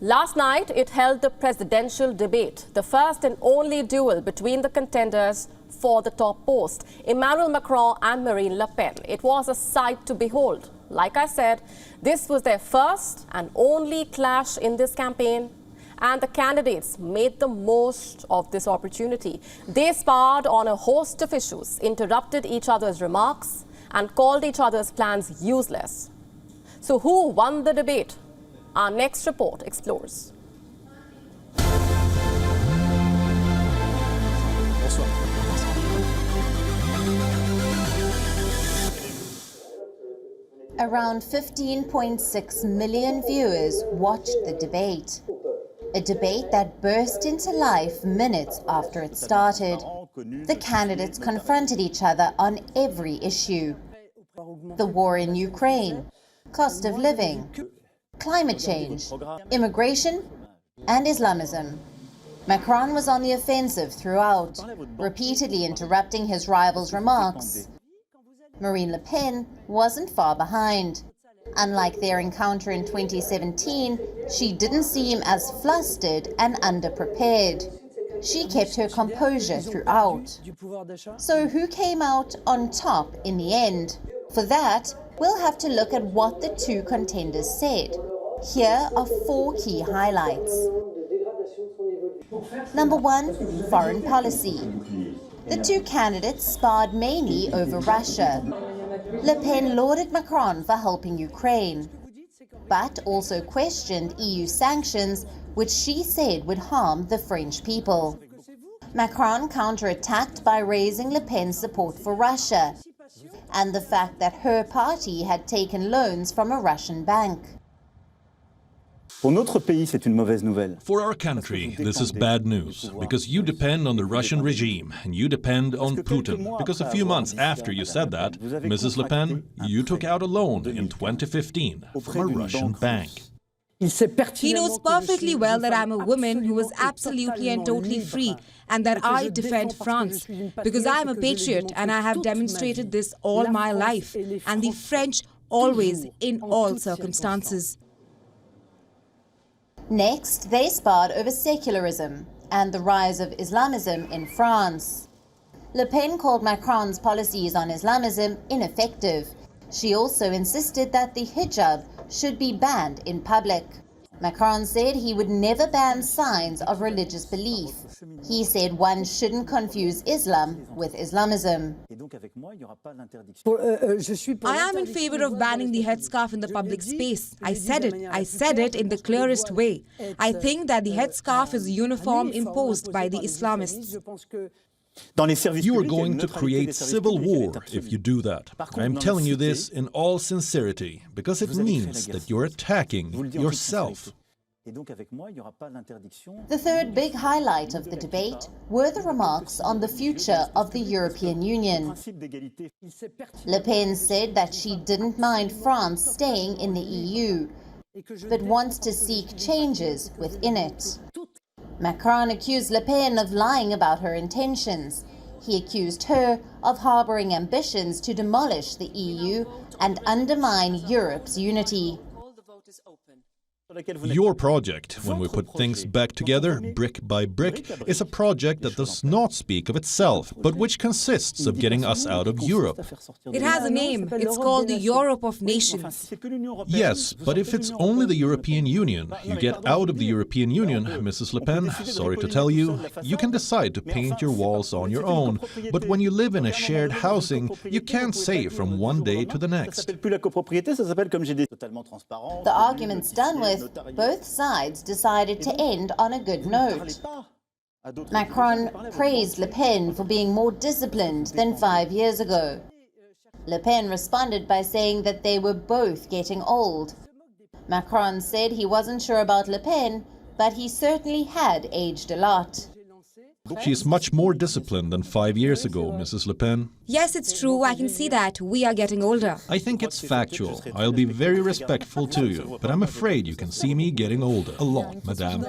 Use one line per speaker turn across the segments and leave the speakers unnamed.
Last night, it held the presidential debate, the first and only duel between the contenders for the top post, Emmanuel Macron and Marine Le Pen. It was a sight to behold. Like I said, this was their first and only clash in this campaign, and the candidates made the most of this opportunity. They sparred on a host of issues, interrupted each other's remarks, and called each other's plans useless. So who won the debate? Our next report explores.
Around 15.6 million viewers watched the debate. A debate that burst into life minutes after it started. The candidates confronted each other on every issue. The war in Ukraine, cost of living, climate change, immigration, and Islamism. Macron was on the offensive throughout, repeatedly interrupting his rival's remarks. Marine Le Pen wasn't far behind. Unlike their encounter in 2017, she didn't seem as flustered and underprepared. She kept her composure throughout. So who came out on top in the end? For that, we'll have to look at what the two contenders said. Here are 4 key highlights. Number 1, foreign policy. The two candidates sparred mainly over Russia. Le Pen lauded Macron for helping Ukraine, but also questioned EU sanctions, which she said would harm the French people. Macron counterattacked by raising Le Pen's support for Russia and the fact that her party had taken loans from a Russian bank.
For our country, this is bad news, because you depend on the Russian regime, and you depend on Putin, because a few months after you said that, Mrs. Le Pen, you took out a loan in 2015 from a Russian bank.
He knows perfectly well that I'm a woman who is absolutely and totally free, and that I defend France, because I am a patriot and I have demonstrated this all my life, and the French always, in all circumstances.
Next, they sparred over secularism and the rise of Islamism in France. Le Pen called Macron's policies on Islamism ineffective. She also insisted that the hijab should be banned in public. Macron said he would never ban signs of religious belief. He said one shouldn't confuse Islam with Islamism.
I am in favor of banning the headscarf in the public space. I said it in the clearest way. I think that the headscarf is a uniform imposed by the Islamists.
You are going to create civil war if you do that. I'm telling you this in all sincerity, because it means that you're attacking yourself.
The third big highlight of the debate were the remarks on the future of the European Union. Le Pen said that she didn't mind France staying in the EU, but wants to seek changes within it. Macron accused Le Pen of lying about her intentions. He accused her of harboring ambitions to demolish the EU and undermine Europe's unity.
Your project, when we put things back together, brick by brick, is a project that does not speak of itself, but which consists of getting us out of Europe.
It has a name. It's called the Europe of Nations.
Yes, but if it's only the European Union, you get out of the European Union, Mrs. Le Pen, sorry to tell you, you can decide to paint your walls on your own, but when you live in a shared housing, you can't say from one day to the next.
The arguments done with, both sides decided to end on a good note. Macron praised Le Pen for being more disciplined than 5 years ago. Le Pen responded by saying that they were both getting old. Macron said he wasn't sure about Le Pen, but he certainly had aged a lot.
She is much more disciplined than 5 years ago, Mrs. Le Pen.
Yes, it's true. I can see that. We are getting older.
I think it's factual. I'll be very respectful to you, but I'm afraid you can see me getting older. A lot, madame.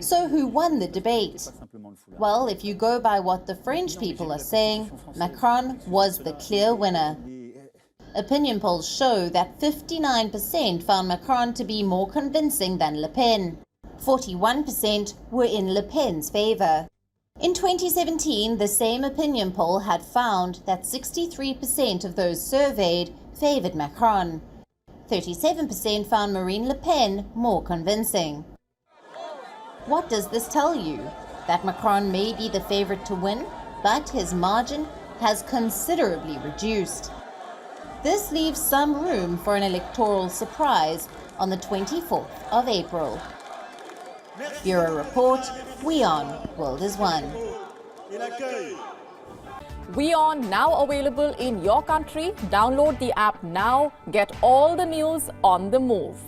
So who won the debate? Well, if you go by what the French people are saying, Macron was the clear winner. Opinion polls show that 59% found Macron to be more convincing than Le Pen. 41% were in Le Pen's favor. In 2017, the same opinion poll had found that 63% of those surveyed favored Macron. 37% found Marine Le Pen more convincing. What does this tell you? That Macron may be the favorite to win, but his margin has considerably reduced. This leaves some room for an electoral surprise on the 24th of April. Bureau Report, WION World is One.
WION now available in your country. Download the app now. Get all the news on the move.